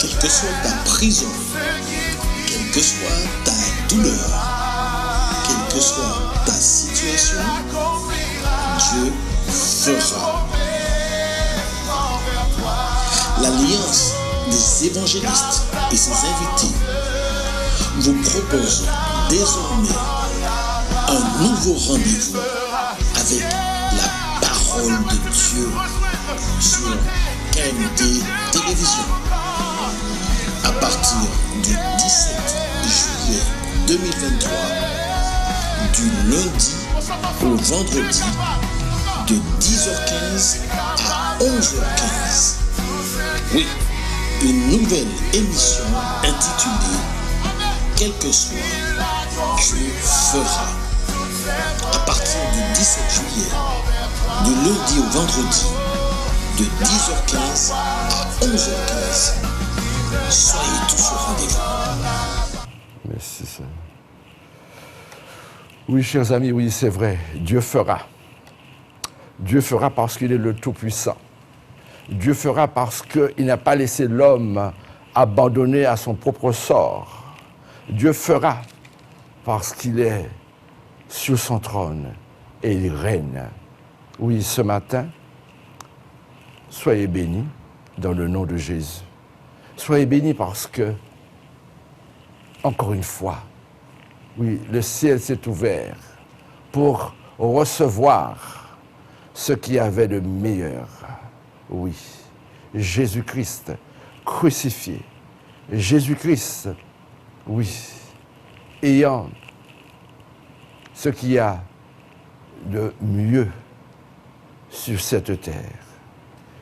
quelle que soit ta prison, quelle que soit ta douleur, quelle que soit ta situation, Dieu fera. L'Alliance des évangélistes et ses invités vous propose désormais un nouveau rendez-vous avec la parole de Dieu sur KMT Télévision. À partir du 17 juillet 2023, du lundi au vendredi, de 10h15 à 11h15. Oui, une nouvelle émission intitulée « Quel que soit, Dieu fera ». À partir du 17 juillet, du lundi au vendredi, de 10h15 à 11h15. Soyez tous au rendez-vous. Merci, Seigneur. Oui, chers amis, oui, c'est vrai, Dieu fera. Dieu fera parce qu'il est le Tout-Puissant. Dieu fera parce qu'il n'a pas laissé l'homme abandonné à son propre sort. Dieu fera parce qu'il est sur son trône et il règne. Oui, ce matin, soyez bénis dans le nom de Jésus. Soyez bénis parce que, encore une fois, oui, le ciel s'est ouvert pour recevoir ce qu'il y avait de meilleur. Oui, Jésus-Christ crucifié. Jésus-Christ, oui, ayant ce qu'il y a de mieux sur cette terre.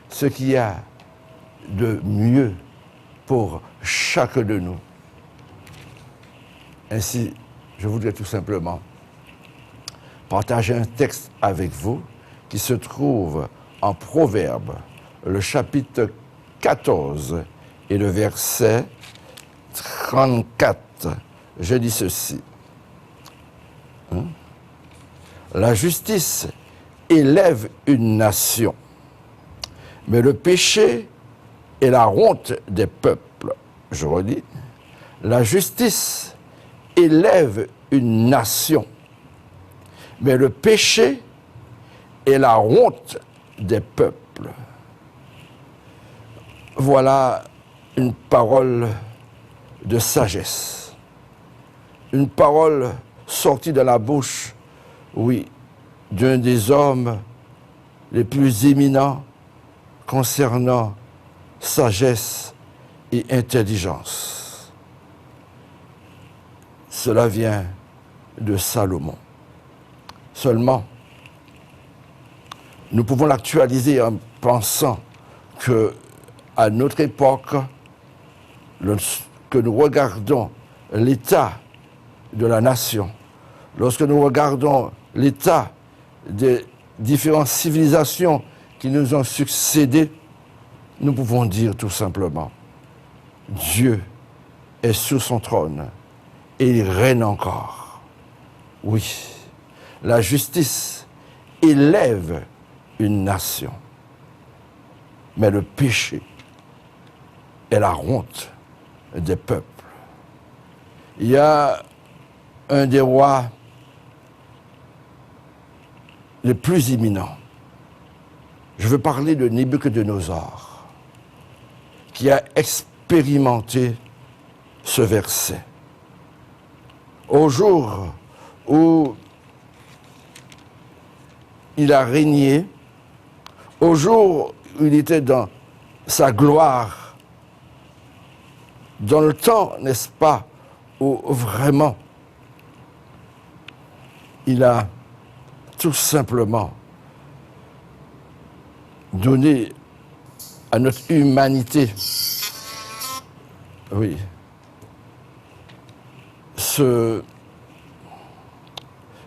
Ce qu'il y a de mieux pour chacun de nous. Ainsi, je voudrais tout simplement partager un texte avec vous qui se trouve en Proverbes, le chapitre 14 et le verset 34. Je dis ceci. La justice élève une nation, mais le péché est la honte des peuples. Je redis. La justice élève une nation, mais le péché est la honte des peuples. Voilà une parole de sagesse, une parole sortie de la bouche, oui, d'un des hommes les plus éminents concernant sagesse et intelligence. Cela vient de Salomon. Seulement, nous pouvons l'actualiser en pensant que, à notre époque, lorsque nous regardons l'état de la nation, lorsque nous regardons l'état des différentes civilisations qui nous ont succédé, nous pouvons dire tout simplement, Dieu est sur son trône et il règne encore. Oui, la justice élève une nation, mais le péché est la honte des peuples. Il y a un des rois les plus éminents. Je veux parler de Nabuchodonosor, qui a expérimenté ce verset. Au jour où il a régné, au jour où il était dans sa gloire, dans le temps, n'est-ce pas, où vraiment il a tout simplement donné à notre humanité, oui,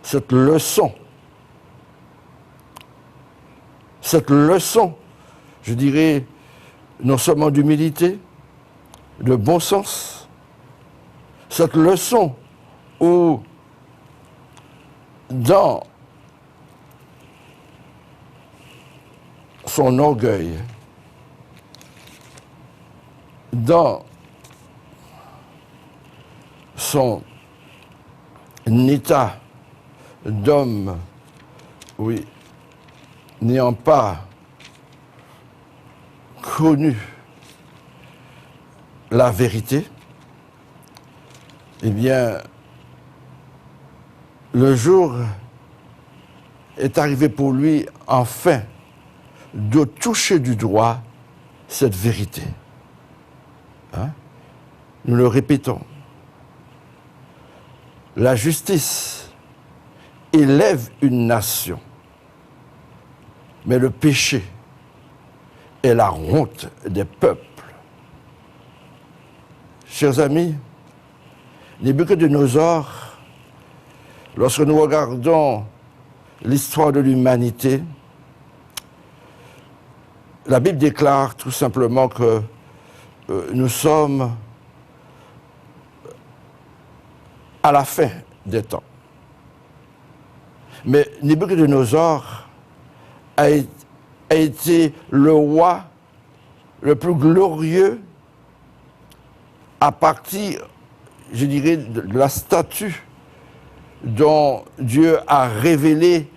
cette leçon, je dirais, non seulement d'humilité, de bon sens, cette leçon où, dans son orgueil, dans son état d'homme, oui, n'ayant pas connu la vérité, eh bien, le jour est arrivé pour lui, enfin, de toucher du doigt cette vérité. Hein? Nous le répétons. La justice élève une nation, mais le péché est la honte des peuples. Chers amis, Nabuchodonosor, lorsque nous regardons l'histoire de l'humanité, la Bible déclare tout simplement que nous sommes à la fin des temps. Mais Nabuchodonosor a été le roi le plus glorieux à partir, je dirais, de la statue dont Dieu a révélé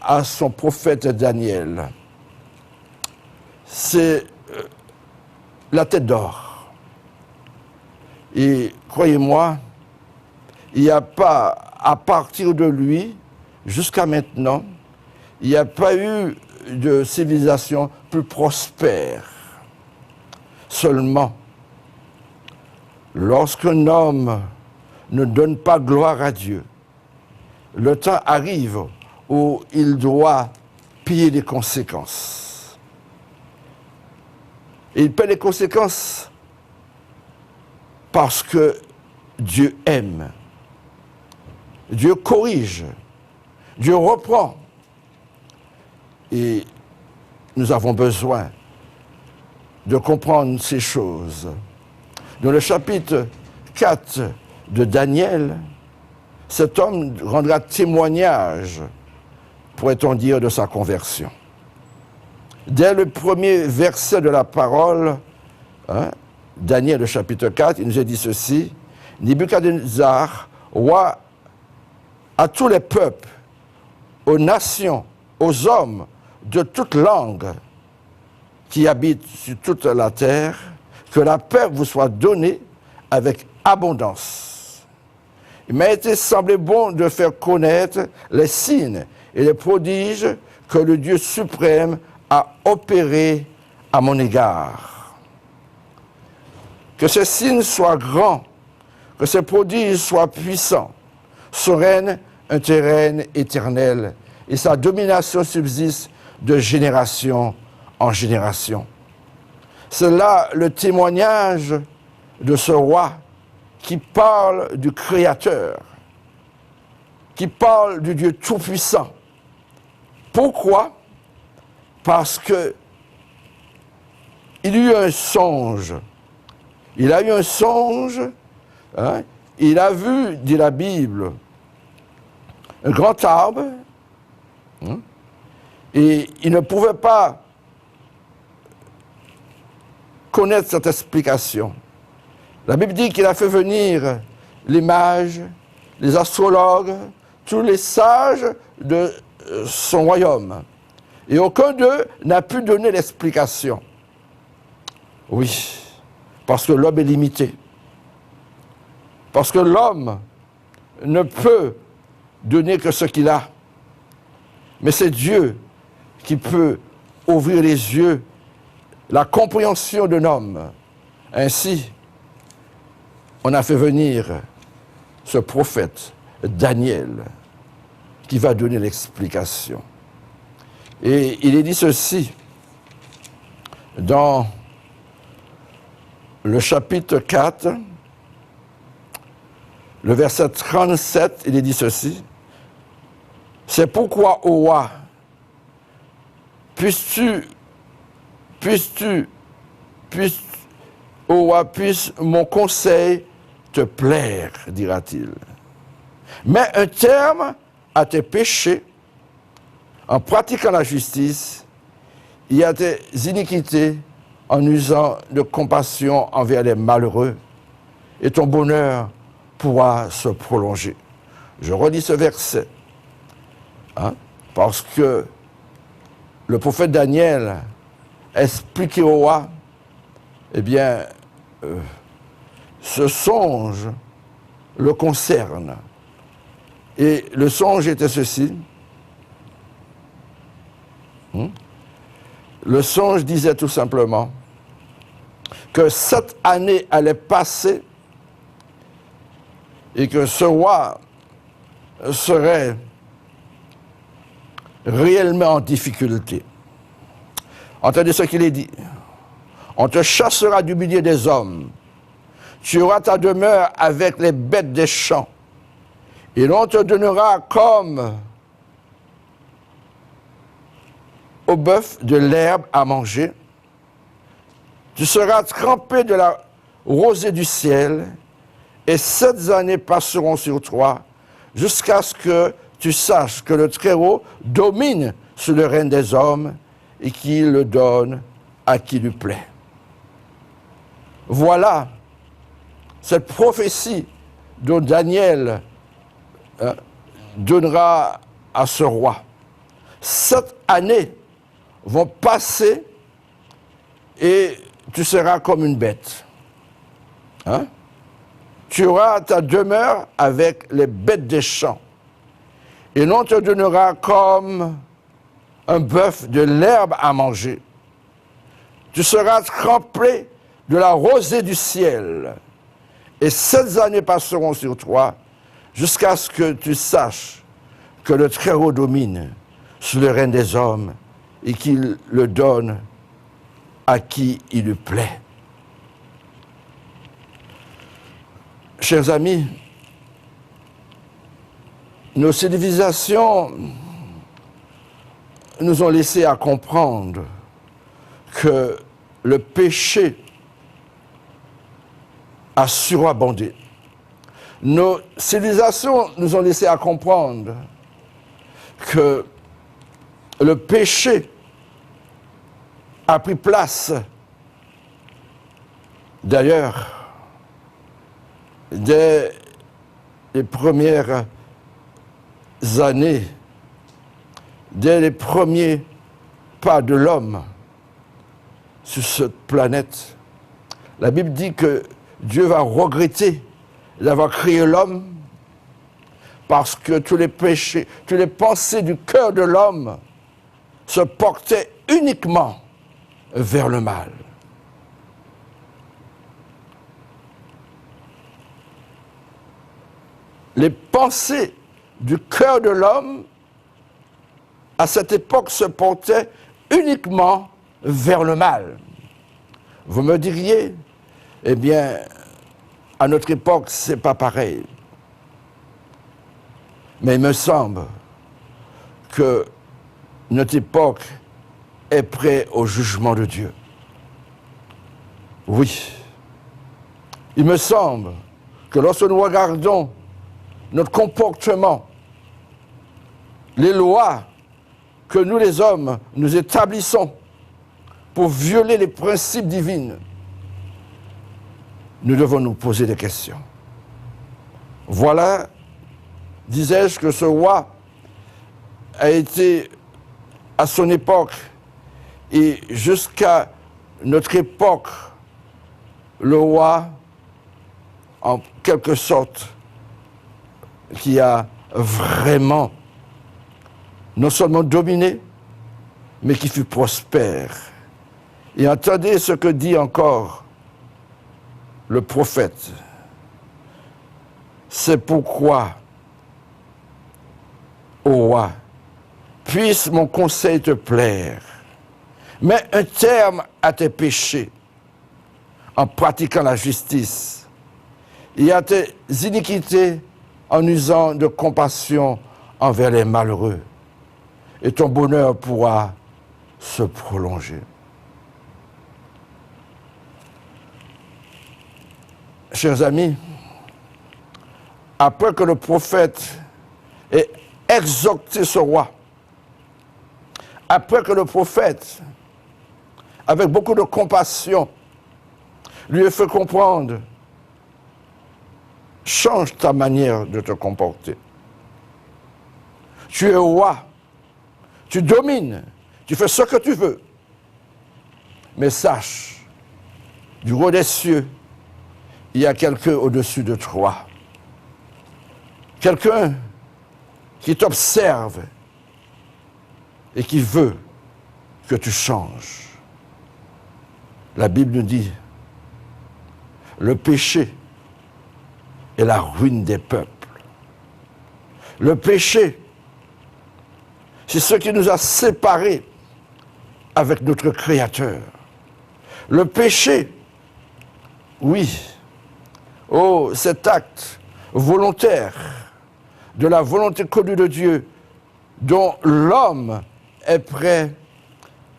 à son prophète Daniel. C'est la tête d'or. Et croyez-moi, il n'y a pas, à partir de lui, jusqu'à maintenant, il n'y a pas eu de civilisation plus prospère. Seulement, lorsqu'un homme ne donne pas gloire à Dieu, le temps arrive où il doit payer les conséquences. Et il paie les conséquences parce que Dieu aime, Dieu corrige, Dieu reprend. Et nous avons besoin de comprendre ces choses. Dans le chapitre 4 de Daniel, cet homme rendra témoignage, pourrait-on dire, de sa conversion. Dès le premier verset de la parole, Daniel, le chapitre 4, il nous est dit ceci: Nebuchadnezzar, roi à tous les peuples, aux nations, aux hommes de toute langue qui habitent sur toute la terre, que la paix vous soit donnée avec abondance. Il m'a été semblé bon de faire connaître les signes et les prodiges que le Dieu suprême a opérés à mon égard. Que ces signes soient grands, que ces prodiges soient puissants. Son règne, un terrain éternel, et sa domination subsiste de génération en génération. C'est là le témoignage de ce roi qui parle du Créateur, qui parle du Dieu Tout-Puissant. Pourquoi? Parce que il y a eu un songe. Il a eu un songe, il a vu, dit la Bible, un grand arbre, et il ne pouvait pas connaître cette explication. La Bible dit qu'il a fait venir les mages, les astrologues, tous les sages de son royaume. Et aucun d'eux n'a pu donner l'explication. Oui, parce que l'homme est limité. Parce que l'homme ne peut donner que ce qu'il a. Mais c'est Dieu qui peut ouvrir les yeux, la compréhension d'un homme. Ainsi, on a fait venir ce prophète, Daniel, qui va donner l'explication. Et il est dit ceci dans le chapitre 4, le verset 37, il est dit ceci: c'est pourquoi, ô roi, puisse mon conseil te plaire, dira-t-il. Mets un terme à tes péchés en pratiquant la justice et à tes iniquités en usant de compassion envers les malheureux, et ton bonheur pourra se prolonger. Je relis ce verset, parce que le prophète Daniel expliquait au roi, eh bien, ce songe le concerne. Et le songe était ceci. Le songe disait tout simplement que 7 années allaient passer et que ce roi serait réellement en difficulté. Entendez ce qu'il est dit. On te chassera du milieu des hommes. Tu auras ta demeure avec les bêtes des champs. Et l'on te donnera comme au bœuf de l'herbe à manger. Tu seras trempé de la rosée du ciel, et 7 années passeront sur toi, jusqu'à ce que tu saches que le Très-Haut domine sur le règne des hommes et qu'il le donne à qui lui plaît. Voilà cette prophétie dont Daniel donnera à ce roi. 7 années vont passer et tu seras comme une bête. Tu auras ta demeure avec les bêtes des champs. Et l'on te donnera comme un bœuf de l'herbe à manger. Tu seras trempé de la rosée du ciel. Et 7 années passeront sur toi, jusqu'à ce que tu saches que le Très-Haut domine sur le règne des hommes et qu'il le donne à qui il lui plaît. Chers amis, nos civilisations nous ont laissé à comprendre que le péché a surabondé. Nos civilisations nous ont laissé à comprendre que le péché a pris place. D'ailleurs, dès les premières années, dès les premiers pas de l'homme sur cette planète, la Bible dit que Dieu va regretter d'avoir créé l'homme parce que tous les péchés, toutes les pensées du cœur de l'homme se portaient uniquement vers le mal. Les pensées du cœur de l'homme, à cette époque, se portaient uniquement vers le mal. Vous me diriez, eh bien, à notre époque, c'est pas pareil. Mais il me semble que notre époque est prête au jugement de Dieu. Oui. Il me semble que lorsque nous regardons notre comportement, les lois que nous les hommes, nous établissons pour violer les principes divins, nous devons nous poser des questions. Voilà, disais-je, que ce roi a été à son époque et jusqu'à notre époque, le roi, en quelque sorte, qui a vraiment non seulement dominé, mais qui fut prospère. Et entendez ce que dit encore le prophète. C'est pourquoi, ô roi, puisse mon conseil te plaire. Mets un terme à tes péchés en pratiquant la justice et à tes iniquités en usant de compassion envers les malheureux. Et ton bonheur pourra se prolonger. Chers amis, après que le prophète ait exhorté ce roi, après que le prophète avec beaucoup de compassion, lui a fait comprendre, change ta manière de te comporter. Tu es roi, tu domines, tu fais ce que tu veux. Mais sache, du roi des cieux, il y a quelqu'un au-dessus de toi. Quelqu'un qui t'observe et qui veut que tu changes. La Bible nous dit, le péché est la ruine des peuples. Le péché, c'est ce qui nous a séparés avec notre Créateur. Le péché, oui, oh, cet acte volontaire de la volonté connue de Dieu dont l'homme est prêt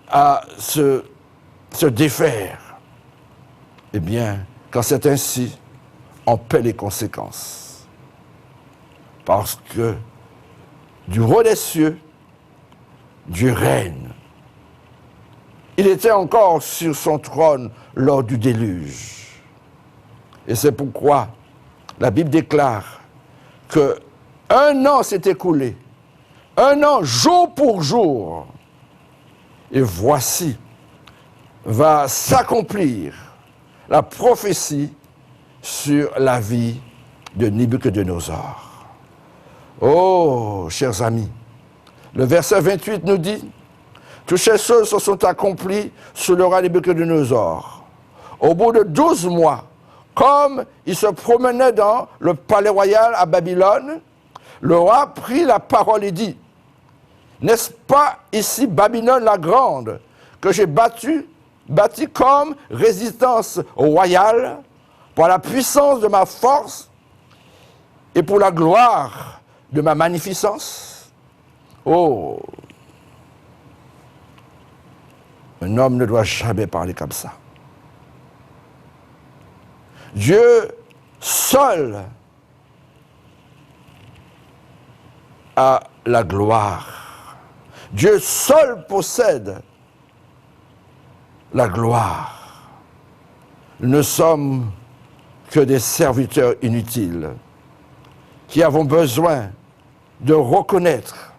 à se défaire. Eh bien, quand c'est ainsi, on paie les conséquences. Parce que du roi des cieux, Dieu règne. Il était encore sur son trône lors du déluge. Et c'est pourquoi la Bible déclare que un an s'est écoulé, un an jour pour jour, et voici va s'accomplir la prophétie sur la vie de Nabuchodonosor. Oh, chers amis, le verset 28 nous dit « Toutes ces choses se sont accomplies sous le roi Nabuchodonosor. Au bout de 12 mois, comme il se promenait dans le palais royal à Babylone, le roi prit la parole et dit « N'est-ce pas ici Babylone la grande, que j'ai bâtie comme résidence royale, pour la puissance de ma force et pour la gloire de ma magnificence ?» Oh, un homme ne doit jamais parler comme ça. Dieu seul a la gloire. Dieu seul possède la gloire. Nous ne sommes que des serviteurs inutiles qui avons besoin de reconnaître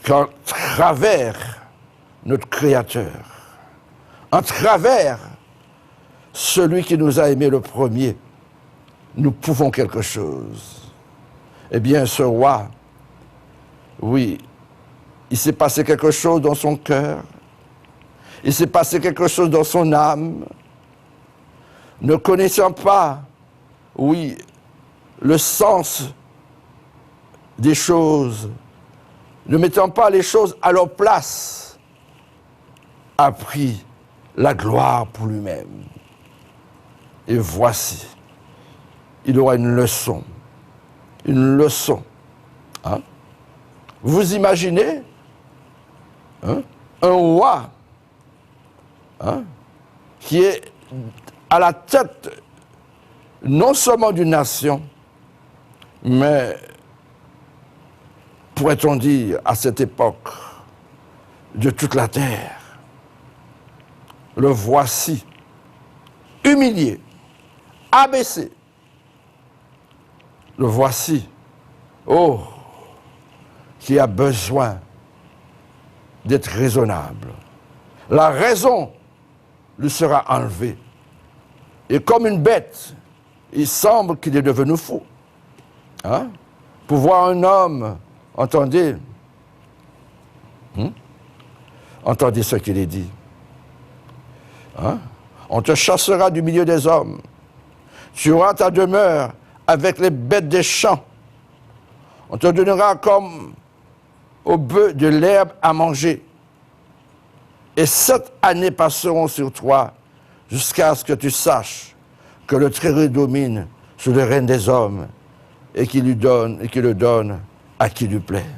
qu'en travers notre Créateur, en travers celui qui nous a aimés le premier, nous pouvons quelque chose. Eh bien, ce roi, oui, il s'est passé quelque chose dans son cœur, il s'est passé quelque chose dans son âme, ne connaissant pas, oui, le sens des choses, ne mettant pas les choses à leur place, a pris la gloire pour lui-même. Et voici, il aura une leçon. Une leçon. Hein? Vous imaginez un roi qui est à la tête non seulement d'une nation, mais, pourrait-on dire, à cette époque, de toute la terre. Le voici, humilié, abaissé. Le voici, oh, qui a besoin d'être raisonnable. La raison lui sera enlevée. Et comme une bête, il semble qu'il est devenu fou. Hein? Pour voir un homme, entendez, entendez ce qu'il est dit. Hein? On te chassera du milieu des hommes. Tu auras ta demeure avec les bêtes des champs. On te donnera comme au bœuf de l'herbe à manger. Et 7 années passeront sur toi jusqu'à ce que tu saches que le Très-Haut domine sur le règne des hommes et qu'il le donne à qui lui plaît.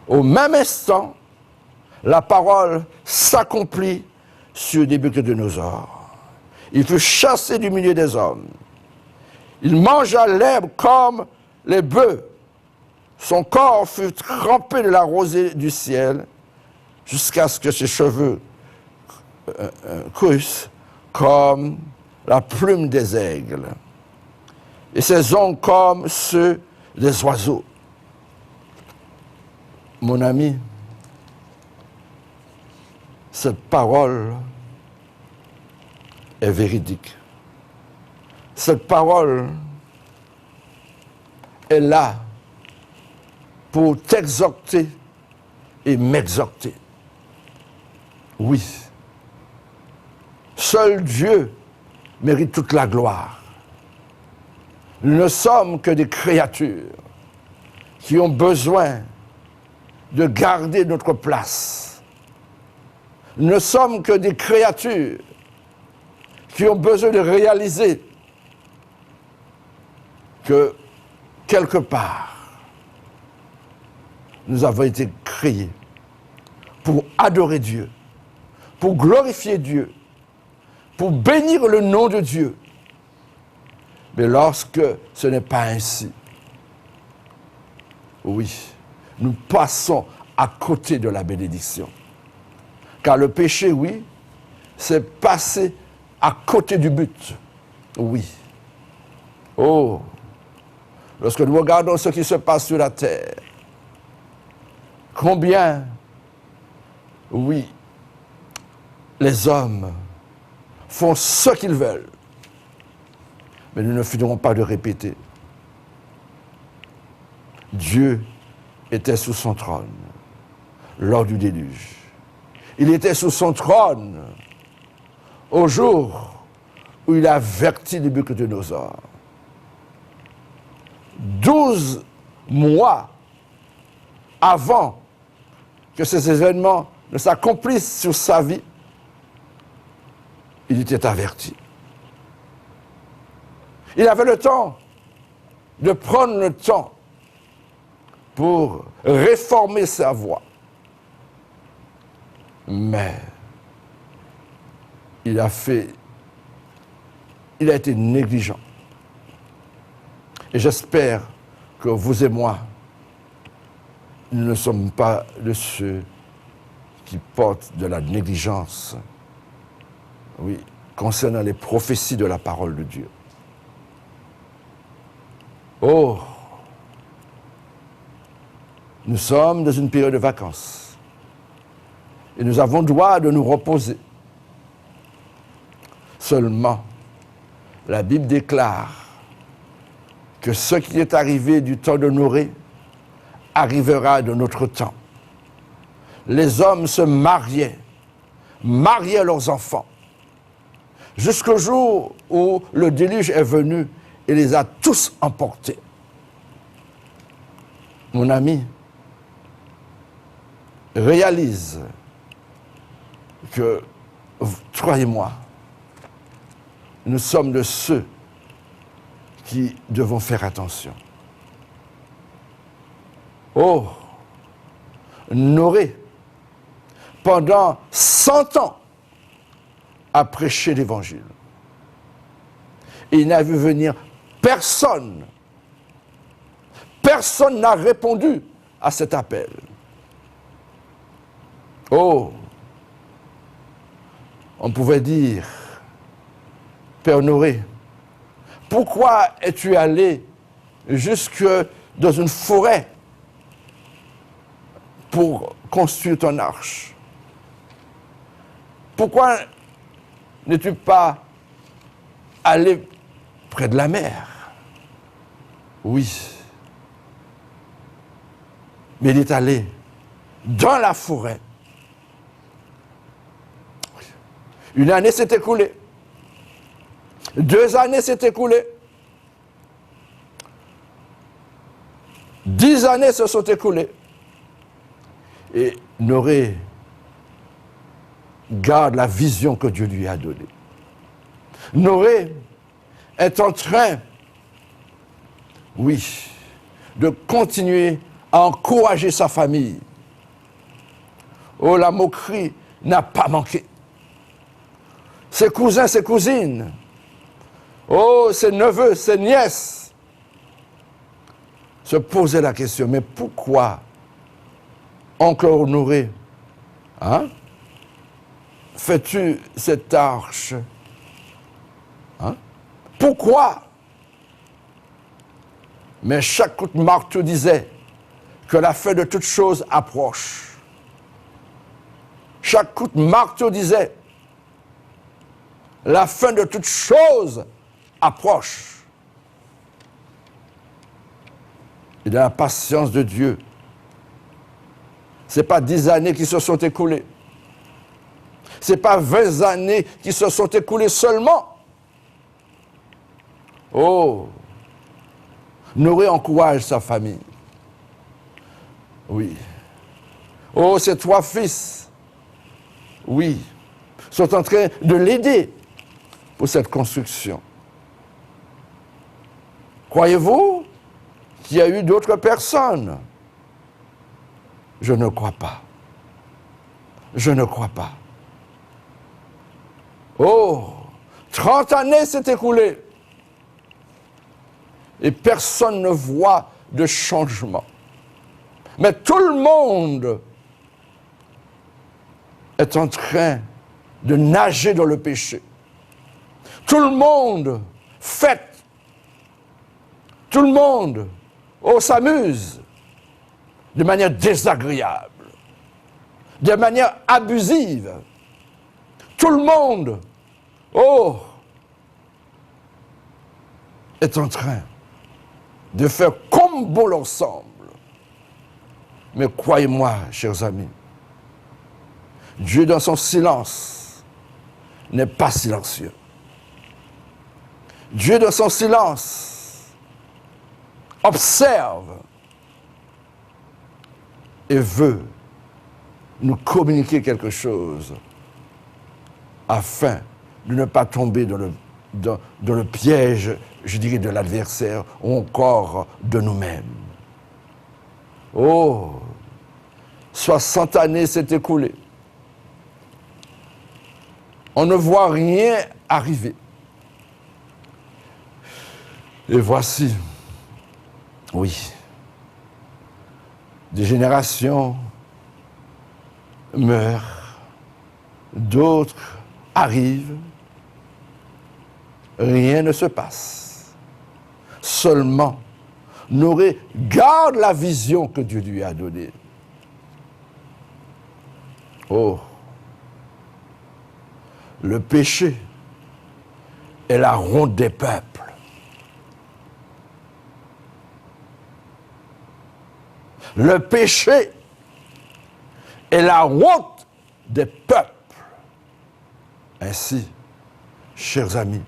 Au même instant, la parole s'accomplit sur Nabuchodonosor. Il fut chassé du milieu des hommes. Il mangea l'herbe comme les bœufs. Son corps fut trempé de la rosée du ciel jusqu'à ce que ses cheveux crûssent comme la plume des aigles, et ses ongles comme ceux des oiseaux. Mon ami, cette parole est véridique. Cette parole est là pour t'exhorter et m'exhorter. Oui, seul Dieu mérite toute la gloire. Nous ne sommes que des créatures qui ont besoin de garder notre place. Nous ne sommes que des créatures qui ont besoin de réaliser que quelque part, nous avons été créés pour adorer Dieu, pour glorifier Dieu, pour bénir le nom de Dieu. Mais lorsque ce n'est pas ainsi, oui, nous passons à côté de la bénédiction. Car le péché, oui, c'est passer à côté du but. Oui. Oh, lorsque nous regardons ce qui se passe sur la terre, combien, oui, les hommes font ce qu'ils veulent. Mais nous ne finirons pas de répéter. Dieu était sous son trône lors du déluge. Il était sous son trône au jour où il avertit Nabuchodonosor. 12 mois avant que ces événements ne s'accomplissent sur sa vie, il était averti. Il avait le temps de prendre le temps pour réformer sa voie. Mais il a été négligent. Et j'espère que vous et moi, nous ne sommes pas de ceux qui portent de la négligence, oui, concernant les prophéties de la parole de Dieu. Oh, nous sommes dans une période de vacances et nous avons droit de nous reposer. Seulement, la Bible déclare que ce qui est arrivé du temps de Noé arrivera de notre temps. Les hommes se mariaient leurs enfants, jusqu'au jour où le déluge est venu et les a tous emportés. Mon ami, réalise que, toi et moi, nous sommes de ceux qui devons faire attention. Oh, Noé, pendant 100 ans, a prêché l'Évangile. Et il n'a vu venir personne. Personne n'a répondu à cet appel. Oh, on pouvait dire, Père Noé, pourquoi es-tu allé jusque dans une forêt pour construire ton arche? Pourquoi n'es-tu pas allé près de la mer? Oui. Mais il est allé dans la forêt. Une année s'est écoulée. 2 années s'est écoulées. 10 années se sont écoulées. Et Noé garde la vision que Dieu lui a donnée. Noé est en train, oui, de continuer à encourager sa famille. Oh, la moquerie n'a pas manqué. Ses cousins, ses cousines, oh, ses neveux, ses nièces, se posaient la question, mais pourquoi oncle Honoré Hein? Fais-tu cette arche? Hein? Pourquoi? Mais chaque coup de marteau disait que la fin de toute chose approche. Chaque coup de marteau disait la fin de toute chose approche. Et dans la patience de Dieu, ce n'est pas 10 années qui se sont écoulées. Ce n'est pas 20 années qui se sont écoulées seulement. Oh, Noé encourage sa famille. Oui. Oh, ses 3 fils, oui, sont en train de l'aider pour cette construction. Croyez-vous qu'il y a eu d'autres personnes? Je ne crois pas. Je ne crois pas. Oh, 30 années s'est écoulées. Et personne ne voit de changement. Mais tout le monde est en train de nager dans le péché. Tout le monde fête. Tout le monde, s'amuse de manière désagréable, de manière abusive. Tout le monde, est en train de faire comme bon leur semble. Mais croyez-moi, chers amis, Dieu dans son silence n'est pas silencieux. Dieu dans son silence observe et veut nous communiquer quelque chose afin de ne pas tomber dans le piège, je dirais, de l'adversaire ou encore de nous-mêmes. 60 années s'est écoulées. On ne voit rien arriver. Et voici, oui, des générations meurent, d'autres arrivent, rien ne se passe. Seulement, Noé garde la vision que Dieu lui a donnée. Le péché est la honte des peuples. Le péché est la honte des peuples. Ainsi, chers amis,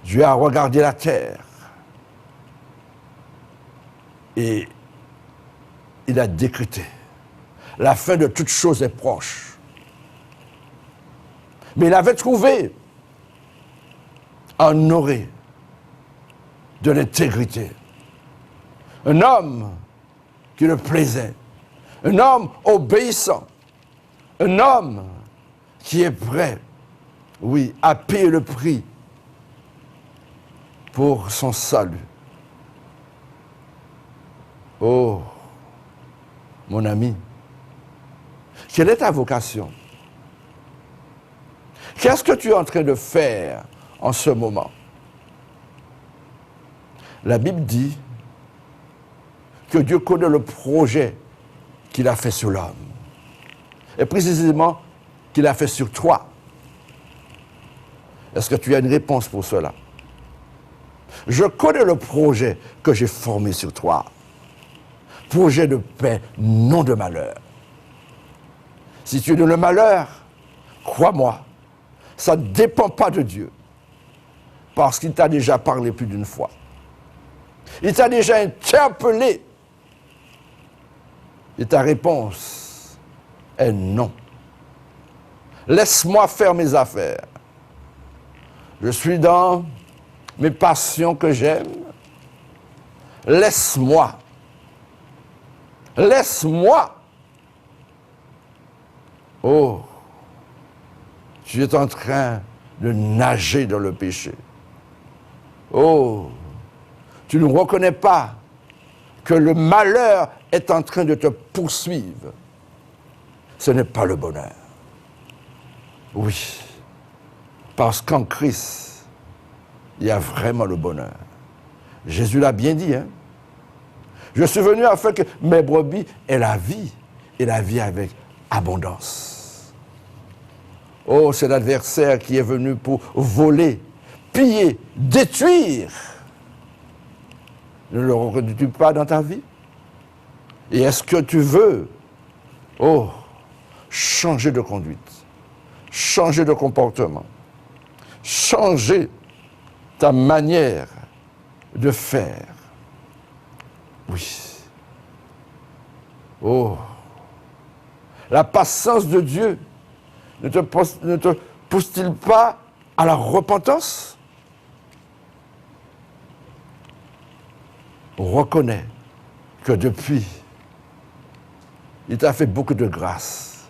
Dieu a regardé la terre et il a décrété la fin de toute chose est proche. Mais il avait trouvé en Noé de l'intégrité. Un homme qui le plaisait. Un homme obéissant. Un homme qui est prêt, oui, à payer le prix pour son salut. Oh, mon ami, quelle est ta vocation? Qu'est-ce que tu es en train de faire en ce moment? La Bible dit que Dieu connaît le projet qu'il a fait sur l'homme. Et précisément, qu'il a fait sur toi. Est-ce que tu as une réponse pour cela? Je connais le projet que j'ai formé sur toi. Projet de paix, non de malheur. Si tu es dans le malheur, crois-moi, ça ne dépend pas de Dieu. Parce qu'il t'a déjà parlé plus d'une fois. Il t'a déjà interpellé. Et ta réponse est non. Laisse-moi faire mes affaires. Je suis dans mes passions que j'aime. Laisse-moi. Laisse-moi. Oh, tu es en train de nager dans le péché. Oh, tu ne reconnais pas que le malheur est en train de te poursuivre. ce n'est pas le bonheur. Oui, parce qu'en Christ, il y a vraiment le bonheur. Jésus l'a bien dit, hein. Je suis venu afin que mes brebis aient la vie, et la vie avec abondance. Oh, c'est l'adversaire qui est venu pour voler, piller, détruire. Ne le reconnais-tu pas dans ta vie? Et est-ce que tu veux, changer de conduite, changer de comportement, changer ta manière de faire? Oui. La patience de Dieu ne te pousse-t-il pas à la repentance? Reconnais que depuis, il t'a fait beaucoup de grâce.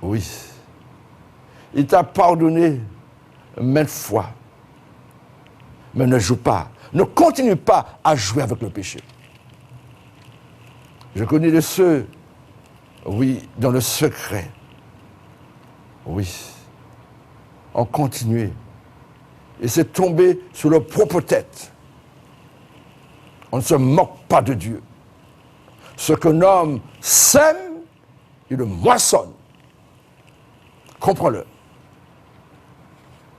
Oui. Il t'a pardonné maintes fois. Mais ne joue pas, ne continue pas à jouer avec le péché. Je connais de ceux, dans le secret, ont continué. Et c'est tombé sur leur propre tête. On ne se moque pas de Dieu. Ce qu'un homme sème, il le moissonne. Comprends-le.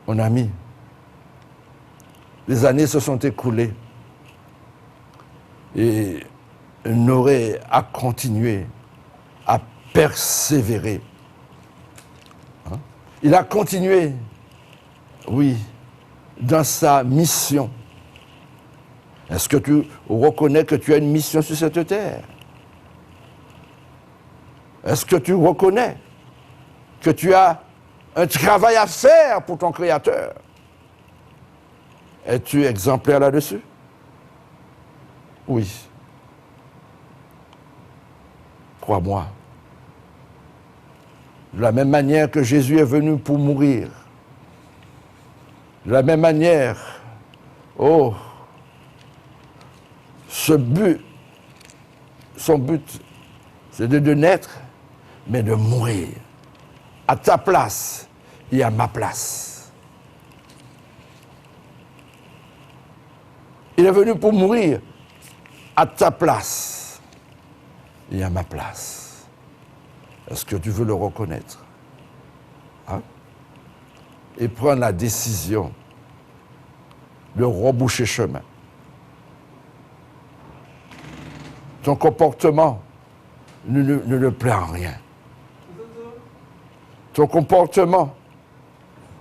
Mon ami, les années se sont écoulées et Noé a continué à persévérer. Il a continué, dans sa mission. Est-ce que tu reconnais que tu as une mission sur cette terre? Est-ce que tu reconnais que tu as un travail à faire pour ton Créateur? Es-tu exemplaire là-dessus? Oui. Crois-moi. De la même manière que Jésus est venu pour mourir, de la même manière, son but, c'est de naître, mais de mourir. À ta place et à ma place. Il est venu pour mourir à ta place et à ma place. Est-ce que tu veux le reconnaître? Et prendre la décision de reboucher chemin. Ton comportement ne plaît en rien. Ton comportement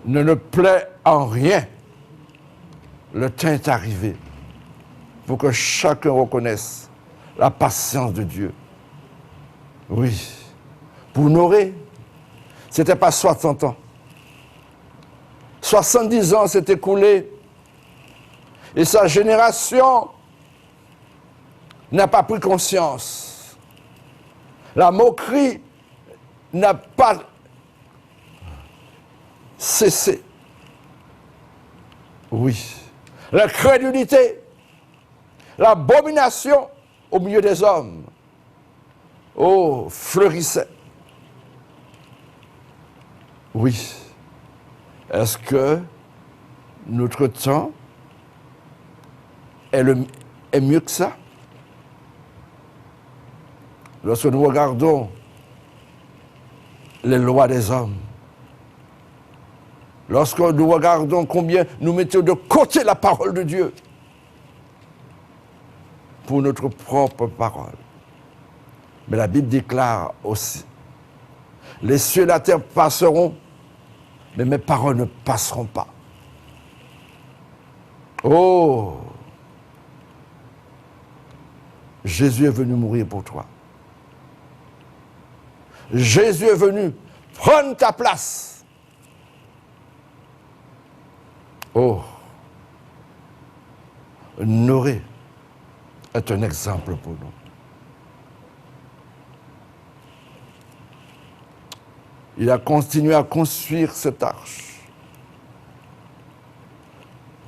ne plaît en rien. Le temps est arrivé pour que chacun reconnaisse la patience de Dieu. Oui. Pour Noé, ce n'était pas 60 ans. 70 ans s'est écoulé et sa génération n'a pas pris conscience. La moquerie n'a pas cessé. Oui. La crédulité, l'abomination au milieu des hommes, fleurissait. Oui. Est-ce que notre temps est mieux que ça? Lorsque nous regardons les lois des hommes, lorsque nous regardons combien nous mettons de côté la parole de Dieu pour notre propre parole. Mais la Bible déclare aussi, les cieux et la terre passeront, mais mes paroles ne passeront pas. Jésus est venu mourir pour toi. Jésus est venu prendre ta place. Noé est un exemple pour nous. Il a continué à construire cette arche.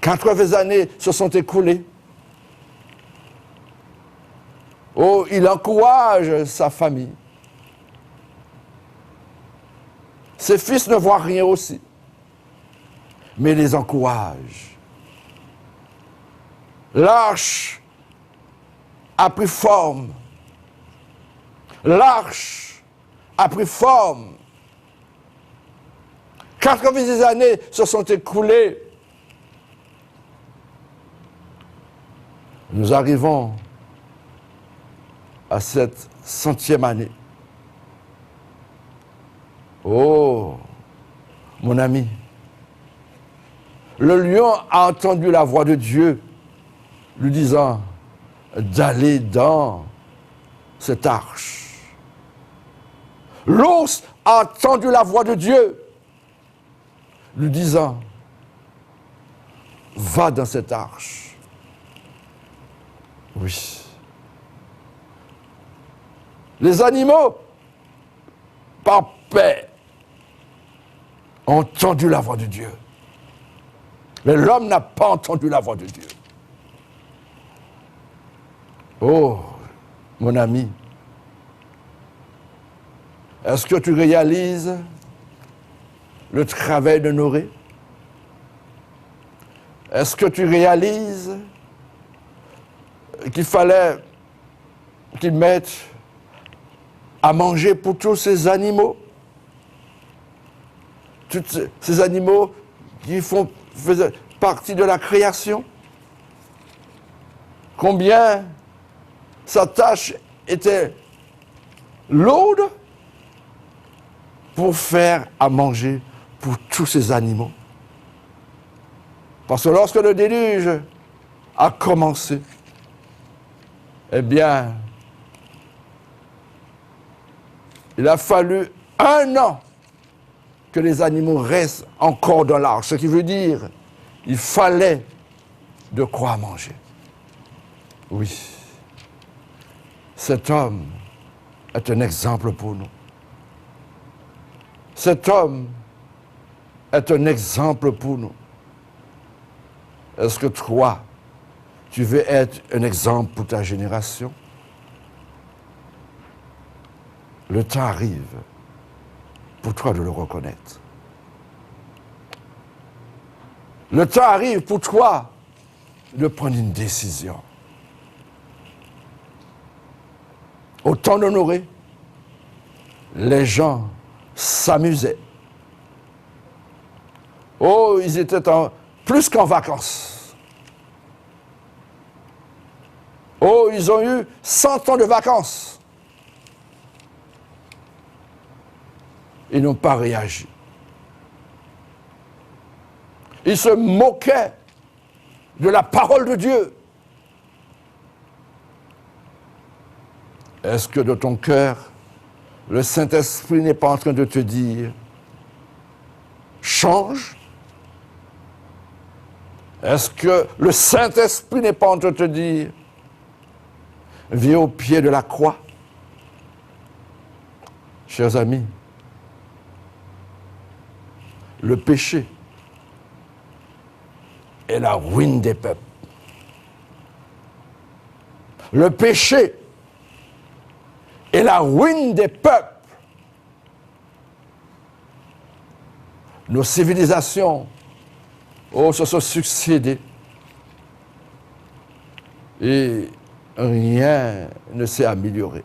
80 années se sont écoulées. Il encourage sa famille. Ses fils ne voient rien aussi, mais les encouragent. L'arche a pris forme. L'arche a pris forme. 90 années se sont écoulées. Nous arrivons à cette 100e année. Oh, mon ami, le lion a entendu la voix de Dieu lui disant d'aller dans cette arche. L'ours a entendu la voix de Dieu lui disant va dans cette arche. Oui. Les animaux, par paix, ont entendu la voix de Dieu. Mais l'homme n'a pas entendu la voix de Dieu. Oh, mon ami, est-ce que tu réalises le travail de Noé? Est-ce que tu réalises qu'il fallait qu'il mette à manger pour tous ces animaux? Tous ces animaux qui faisaient partie de la création? Combien sa tâche était lourde pour faire à manger pour tous ces animaux. Parce que lorsque le déluge a commencé, eh bien, il a fallu 1 an que les animaux restent encore dans l'arche. Ce qui veut dire qu'il fallait de quoi manger. Oui. Cet homme est un exemple pour nous. Cet homme est un exemple pour nous. Est-ce que toi, tu veux être un exemple pour ta génération? Le temps arrive pour toi de le reconnaître. Le temps arrive pour toi de prendre une décision. Au temps d'Honoré, les gens s'amusaient. Oh, ils étaient plus qu'en vacances. Oh, ils ont eu 100 ans de vacances. Ils n'ont pas réagi. Ils se moquaient de la parole de Dieu. Est-ce que de ton cœur, le Saint-Esprit n'est pas en train de te dire « change » ? Est-ce que le Saint-Esprit n'est pas en train de te dire « viens au pied de la croix » ? Chers amis, le péché est la ruine des peuples. Le péché est la ruine des peuples. Nos civilisations se sont succédées et rien ne s'est amélioré.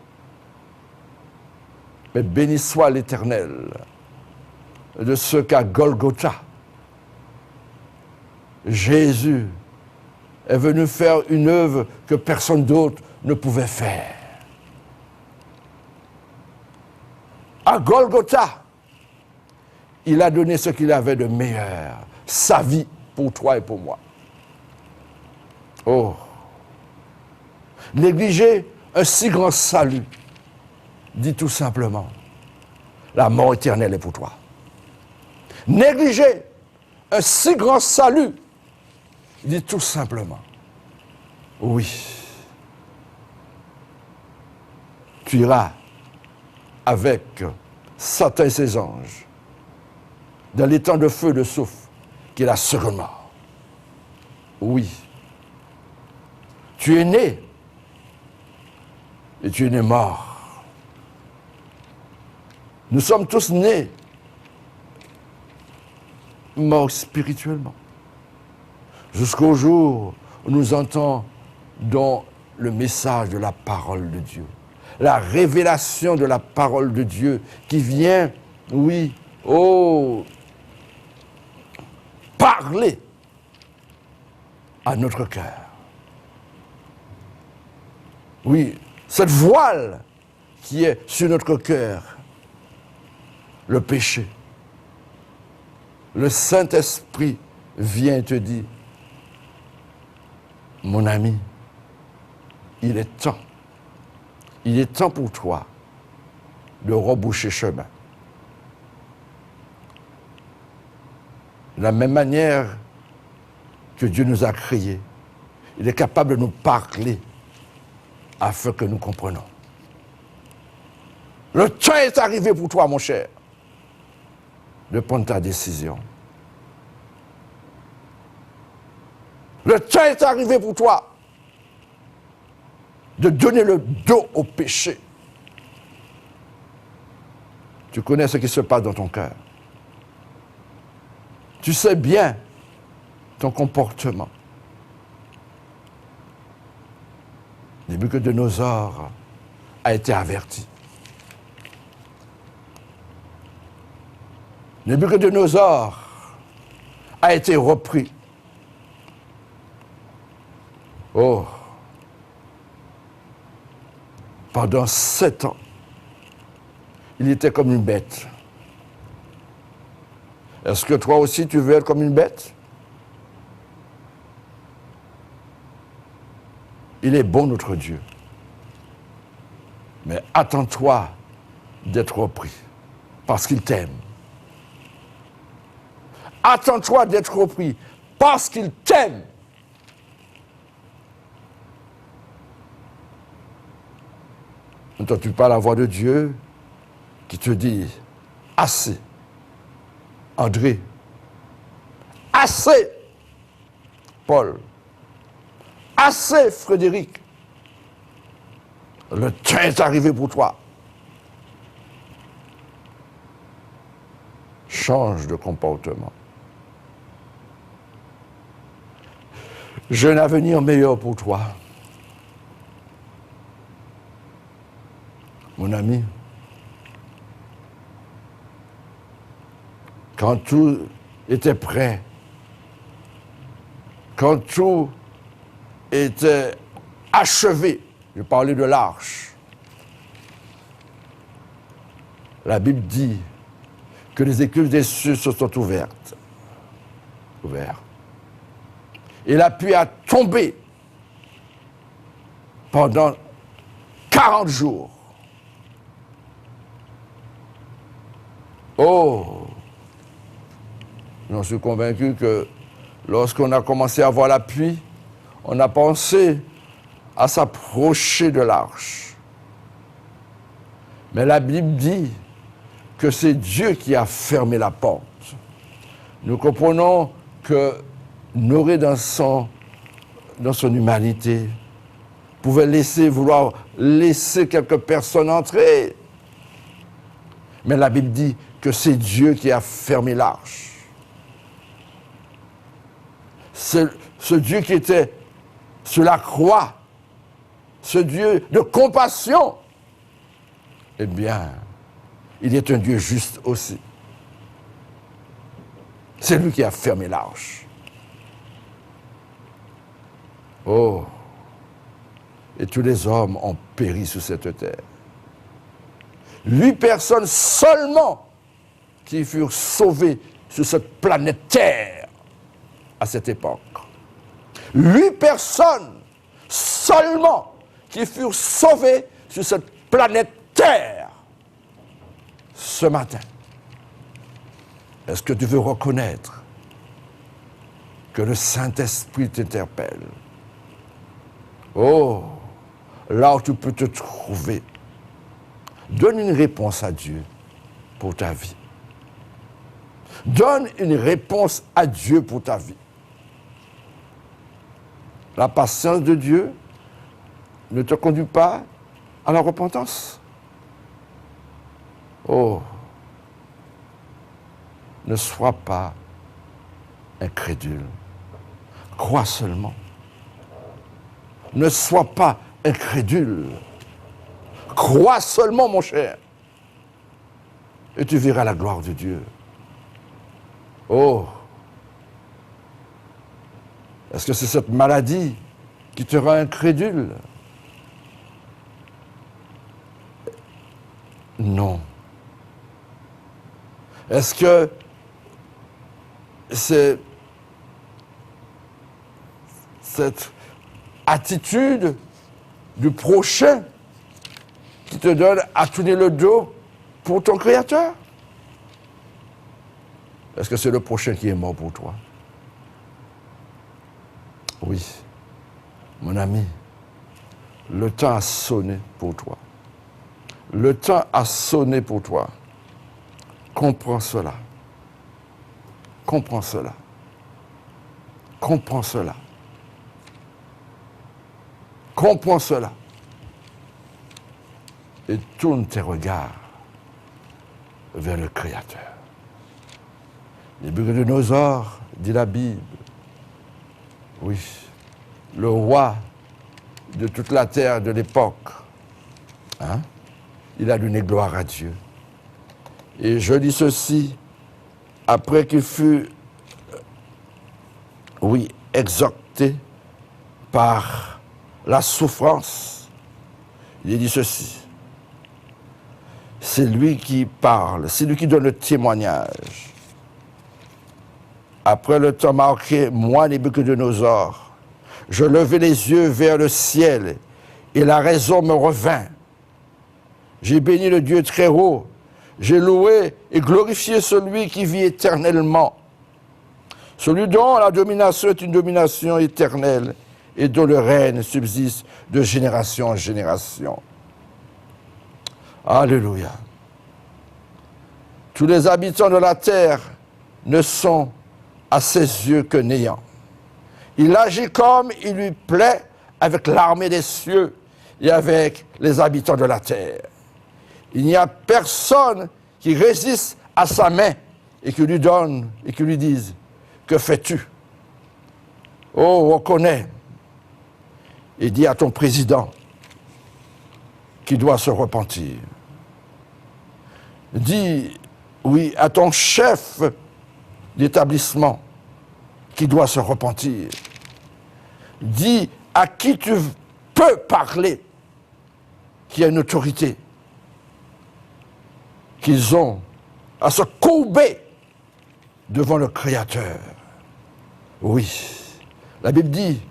Mais béni soit l'Éternel de ce qu'à Golgotha, Jésus est venu faire une œuvre que personne d'autre ne pouvait faire. À Golgotha, il a donné ce qu'il avait de meilleur, sa vie pour toi et pour moi. Oh, négliger un si grand salut, dit tout simplement, la mort éternelle est pour toi. Négliger un si grand salut, dit tout simplement, oui, tu iras avec Satan et ses anges dans l'étang de feu de soufre qui est la seconde mort. Oui, tu es né et tu es né mort. Nous sommes tous nés morts spirituellement. Jusqu'au jour où nous entendons le message de la parole de Dieu. La révélation de la parole de Dieu qui vient, oui, parler à notre cœur. Oui, cette voile qui est sur notre cœur, le péché. Le Saint-Esprit vient te dire, mon ami, il est temps pour toi de reboucher chemin. De la même manière que Dieu nous a créés, il est capable de nous parler afin que nous comprenions. Le temps est arrivé pour toi, mon cher, de prendre ta décision. Le temps est arrivé pour toi de donner le dos au péché. Tu connais ce qui se passe dans ton cœur. Tu sais bien ton comportement. Nabuchodonosor a été averti. Nabuchodonosor a été repris. Oh! Pendant 7 ans, il était comme une bête. Est-ce que toi aussi tu veux être comme une bête? Il est bon notre Dieu. Mais attends-toi d'être repris, parce qu'il t'aime. Attends-toi d'être repris, parce qu'il t'aime. Entends-tu pas la voix de Dieu qui te dit, assez, André, assez, Paul, assez, Frédéric, le temps est arrivé pour toi. Change de comportement. J'ai un avenir meilleur pour toi. Mon ami, quand tout était prêt, quand tout était achevé, je parlais de l'arche, la Bible dit que les écluses des cieux se sont ouvertes. Et la pluie a tombé pendant 40 jours. Oh! J'en suis convaincu que lorsqu'on a commencé à voir la pluie, on a pensé à s'approcher de l'arche. Mais la Bible dit que c'est Dieu qui a fermé la porte. Nous comprenons que Noé, dans son humanité, pouvait vouloir laisser quelques personnes entrer. Mais la Bible dit que c'est Dieu qui a fermé l'arche. Ce Dieu qui était sur la croix, ce Dieu de compassion, eh bien, il est un Dieu juste aussi. C'est lui qui a fermé l'arche. Oh! Et tous les hommes ont péri sur cette terre. 8 personnes seulement qui furent sauvées sur cette planète Terre à cette époque. 8 personnes seulement qui furent sauvées sur cette planète Terre ce matin. Est-ce que tu veux reconnaître que le Saint-Esprit t'interpelle? Oh, là où tu peux te trouver, donne une réponse à Dieu pour ta vie. Donne une réponse à Dieu pour ta vie. La patience de Dieu ne te conduit pas à la repentance. Oh, ne sois pas incrédule. Crois seulement. Ne sois pas incrédule. Crois seulement, mon cher. Et tu verras la gloire de Dieu. Oh! Est-ce que c'est cette maladie qui te rend incrédule? Non. Est-ce que c'est cette attitude du prochain qui te donne à tourner le dos pour ton Créateur? Est-ce que c'est le prochain qui est mort pour toi? Oui, mon ami, le temps a sonné pour toi. Le temps a sonné pour toi. Comprends cela. Comprends cela. Comprends cela. Comprends cela. Et tourne tes regards vers le Créateur. Nabuchodonosor, dit la Bible, oui, le roi de toute la terre de l'époque, hein, il a donné gloire à Dieu. Et je dis ceci, après qu'il fut, oui, exhorté par la souffrance, il dit ceci, c'est lui qui parle, c'est lui qui donne le témoignage. Après le temps marqué, moi, Nabuchodonosor, je levai les yeux vers le ciel et la raison me revint. J'ai béni le Dieu très haut, j'ai loué et glorifié celui qui vit éternellement, celui dont la domination est une domination éternelle et dont le règne subsiste de génération en génération. Alléluia. Tous les habitants de la terre ne sont à ses yeux que néant. Il agit comme il lui plaît avec l'armée des cieux et avec les habitants de la terre. Il n'y a personne qui résiste à sa main et qui lui donne et qui lui dise « Que fais-tu » Oh, reconnais et dis à ton président qu'il doit se repentir. Dis, oui, à ton chef d'établissement qui doit se repentir. Dis à qui tu peux parler, qui a une autorité, qu'ils ont à se courber devant le Créateur. Oui, la Bible dit,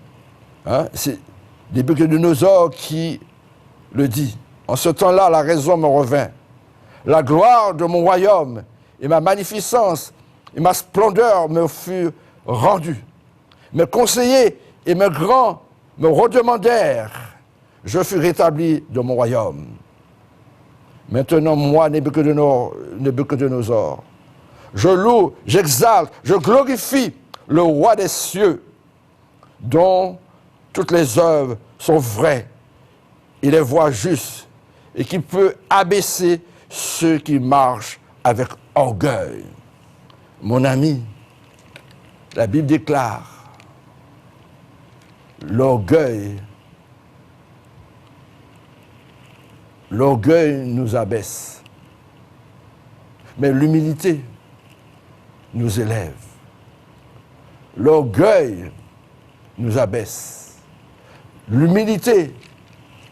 hein, c'est Nabuchodonosor qui le dit. En ce temps-là, la raison me revint. La gloire de mon royaume et ma magnificence et ma splendeur me furent rendues. Mes conseillers et mes grands me redemandèrent. Je fus rétabli de mon royaume. Maintenant, moi, Nabuchodonosor, je loue, j'exalte, je glorifie le roi des cieux, dont toutes les œuvres sont vraies et les voies justes, et qui peut abaisser ceux qui marchent avec orgueil. Mon ami, la Bible déclare, l'orgueil nous abaisse, mais l'humilité nous élève. L'orgueil nous abaisse, l'humilité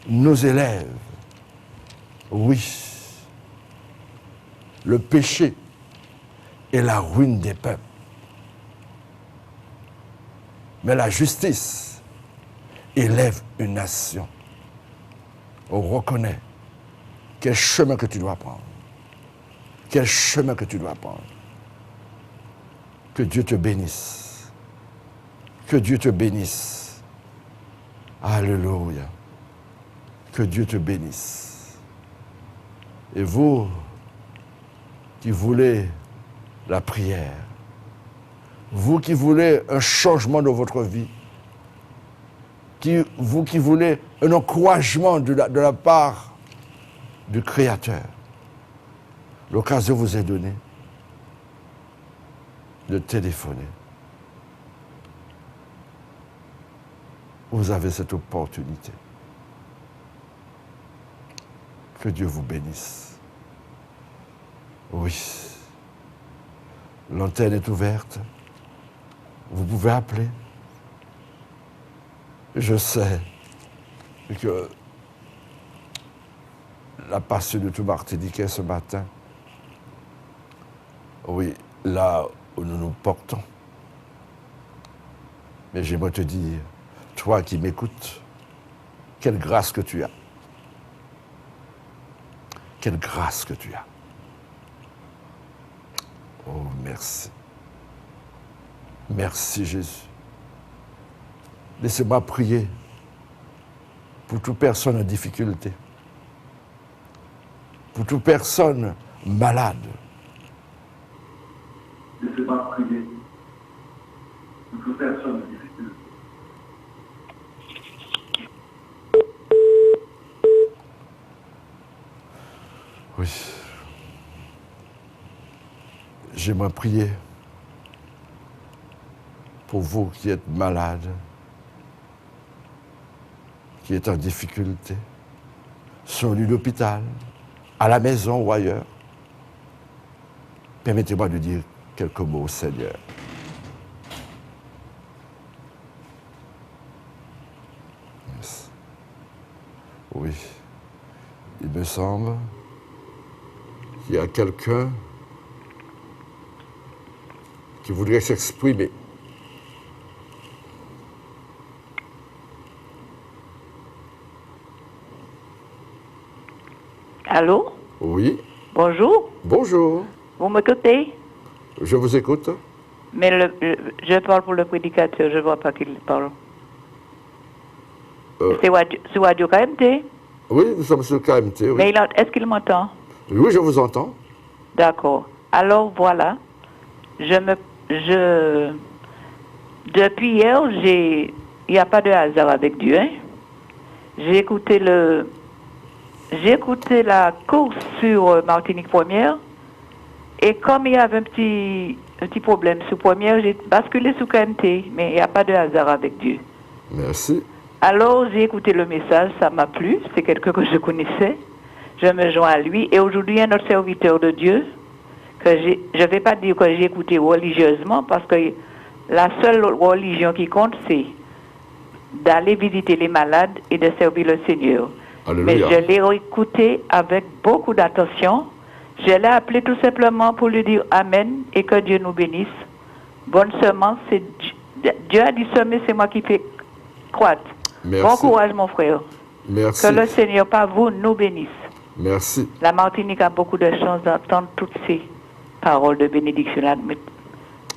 nous élève. Oui, le péché est la ruine des peuples, mais la justice élève une nation. On reconnaît quel chemin que tu dois prendre. Quel chemin que tu dois prendre. Que Dieu te bénisse. Que Dieu te bénisse. Alléluia. Que Dieu te bénisse. Et vous qui voulez la prière, vous qui voulez un changement de votre vie, vous qui voulez un encouragement de la part du Créateur, l'occasion vous est donnée de téléphoner vous avez cette opportunité. Que Dieu vous bénisse. Oui. L'antenne est ouverte. Vous pouvez appeler. Je sais que la passion de tout Martiniquais ce matin, oui, là où nous nous portons. Mais j'aimerais te dire, toi qui m'écoutes, quelle grâce que tu as. Quelle grâce que tu as. Oh, merci. Merci Jésus. Laissez-moi prier pour toute personne en difficulté, pour toute personne malade. Laissez-moi prier pour toute personne en difficulté. Oui. J'aimerais prier pour vous qui êtes malades, qui êtes en difficulté, sur le lit d'hôpital, à la maison ou ailleurs. Permettez-moi de dire quelques mots au Seigneur. Yes. Oui. Il me semble qu'il y a quelqu'un qui voudrait s'exprimer. Allô? Oui. Bonjour. Bonjour. Vous m'écoutez? Je vous écoute. Mais je parle pour le prédicateur, je ne vois pas qu'il parle. C'est Radio KMT? Oui, nous sommes sur le KMT, oui. Mais est-ce qu'il m'entend? Oui, je vous entends. D'accord. Alors voilà, depuis hier, il n'y a pas de hasard avec Dieu. Hein? J'ai écouté la course sur Martinique Première, et comme il y avait un petit problème sur Première, j'ai basculé sur KMT, mais il n'y a pas de hasard avec Dieu. Merci. Alors j'ai écouté le message, ça m'a plu, c'est quelqu'un que je connaissais, je me joins à lui, et aujourd'hui un autre serviteur de Dieu, je ne vais pas dire que j'ai écouté religieusement, parce que la seule religion qui compte, c'est d'aller visiter les malades et de servir le Seigneur. Alléluia. Mais je l'ai écouté avec beaucoup d'attention. Je l'ai appelé tout simplement pour lui dire Amen et que Dieu nous bénisse. Bonne semence, Dieu a dit semer, c'est moi qui fais croître. Merci. Bon courage mon frère. Merci. Que le Seigneur, par vous, nous bénisse. Merci. La Martinique a beaucoup de chance d'entendre toutes ces paroles de bénédiction.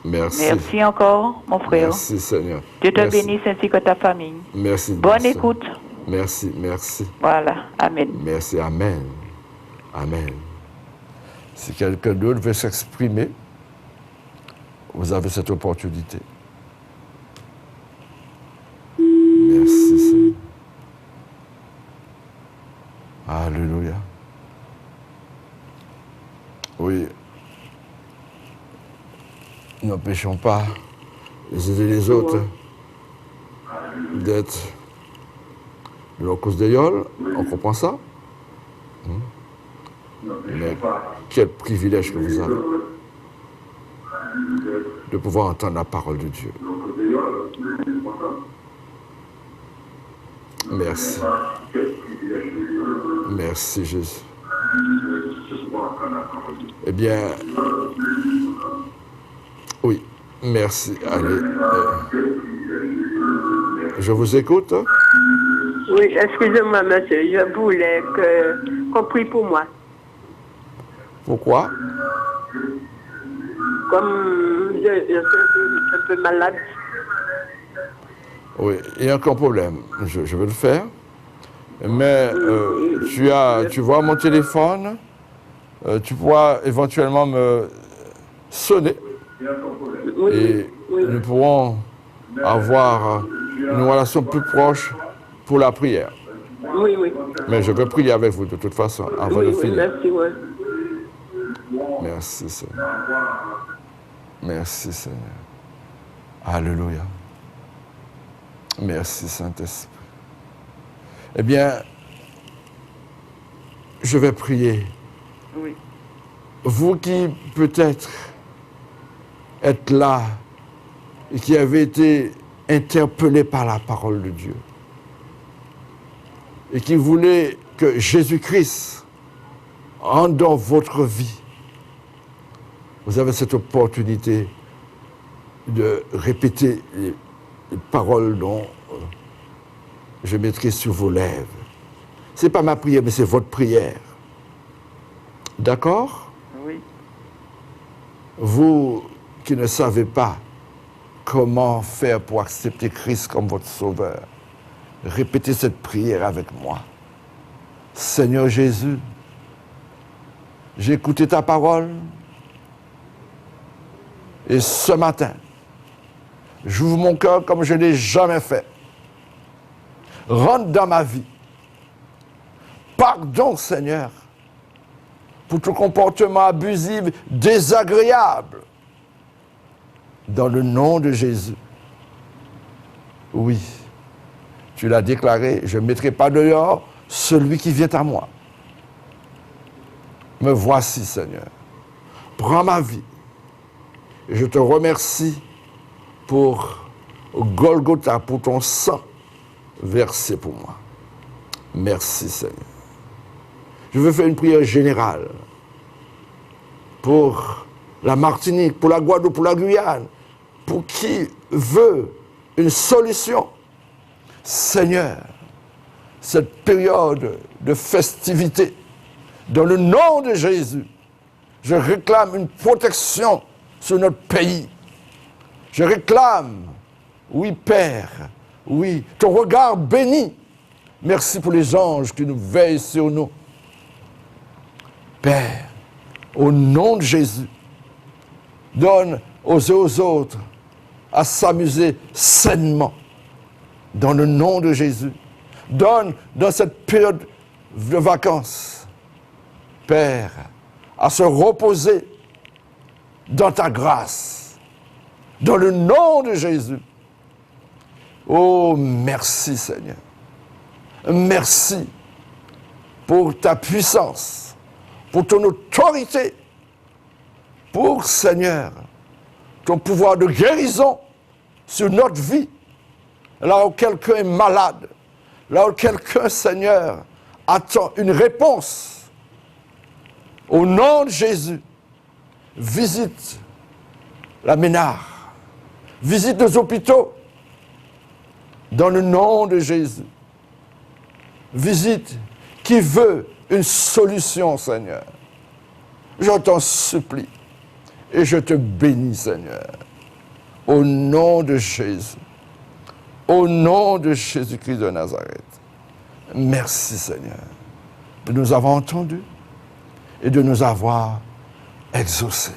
Merci. Merci encore, mon frère. Merci Seigneur. Dieu te Merci. bénisse ainsi que ta famille. Merci. Bonne Merci. écoute. Merci, merci. Voilà, Amen. Merci, Amen. Amen. Si quelqu'un d'autre veut s'exprimer, vous avez cette opportunité. Merci, Seigneur. Alléluia. Oui. N'empêchons pas les uns et les autres d'être de leur cause de yole, on comprend ça. Mais quel privilège que vous avez de pouvoir entendre la parole de Dieu. Merci. Merci Jésus. Eh bien, oui, merci. Allez, je vous écoute. Oui, excusez-moi, monsieur, je voulais qu'on prie pour moi. Pourquoi? Comme je suis un peu malade. Oui, il n'y a aucun problème. Je vais le faire. Mais tu vois mon téléphone, tu pourras éventuellement me sonner. Oui, Et oui. nous pourrons avoir une relation plus proche pour la prière. Oui, oui. Mais je vais prier avec vous de toute façon, avant Oui, de oui, finir. merci, oui. Merci Seigneur. Merci Seigneur. Alléluia. Merci, Saint-Esprit. Eh bien, je vais prier. Oui. Vous qui peut-être êtes là et qui avez été interpellé par la parole de Dieu et qui voulez que Jésus-Christ entre dans votre vie, vous avez cette opportunité de répéter les paroles dont je mettrai sur vos lèvres. Ce n'est pas ma prière, mais c'est votre prière. D'accord? Oui. Vous qui ne savez pas comment faire pour accepter Christ comme votre sauveur, répétez cette prière avec moi. Seigneur Jésus, j'ai écouté ta parole et ce matin, j'ouvre mon cœur comme je ne l'ai jamais fait. Rentre dans ma vie. Pardon, Seigneur, pour tout comportement abusif, désagréable. Dans le nom de Jésus. Oui, tu l'as déclaré, je ne mettrai pas dehors celui qui vient à moi. Me voici, Seigneur. Prends ma vie. Et je te remercie pour Golgotha, pour ton sang versé pour moi. Merci, Seigneur. Je veux faire une prière générale pour la Martinique, pour la Guadeloupe, pour la Guyane, pour qui veut une solution. Seigneur, cette période de festivité, dans le nom de Jésus, je réclame une protection sur notre pays. Je réclame, oui Père, oui, ton regard béni. Merci pour les anges qui nous veillent sur nous. Père, au nom de Jésus, donne aux uns aux autres à s'amuser sainement. Dans le nom de Jésus. Donne dans cette période de vacances, Père, à se reposer dans ta grâce. Dans le nom de Jésus. Oh, merci Seigneur. Merci pour ta puissance, pour ton autorité, pour, Seigneur, ton pouvoir de guérison sur notre vie. Là où quelqu'un est malade, là où quelqu'un, Seigneur, attend une réponse, au nom de Jésus, visite la Ménard, visite les hôpitaux, dans le nom de Jésus. Visite qui veut une solution, Seigneur. Je t'en supplie et je te bénis, Seigneur, au nom de Jésus. Au nom de Jésus-Christ de Nazareth. Merci Seigneur de nous avoir entendus et de nous avoir exaucés.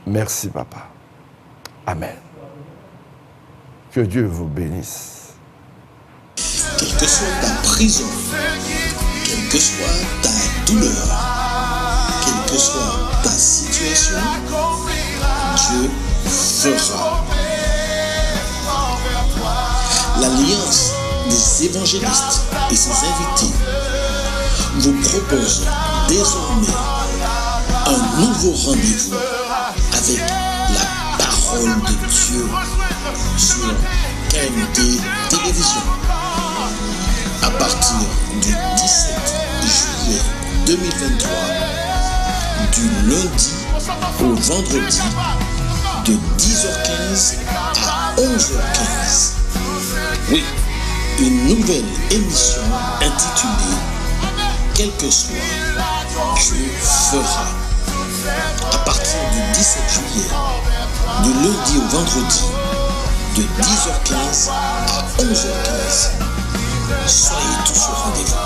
Merci Papa. Amen. Que Dieu vous bénisse. Quelle que soit ta prison, quelle que soit ta douleur, quelle que soit ta situation, Dieu fera. L'Alliance des évangélistes et ses invités vous propose désormais un nouveau rendez-vous avec la parole de Dieu sur KMD Télévision. À partir du 17 juillet 2023, du lundi au vendredi, de 10h15 à 11h15. Oui, une nouvelle émission intitulée « Quel que soit, Dieu fera ». À partir du 17 juillet, du lundi au vendredi, de 10h15 à 11h15. Soyez tous au rendez-vous.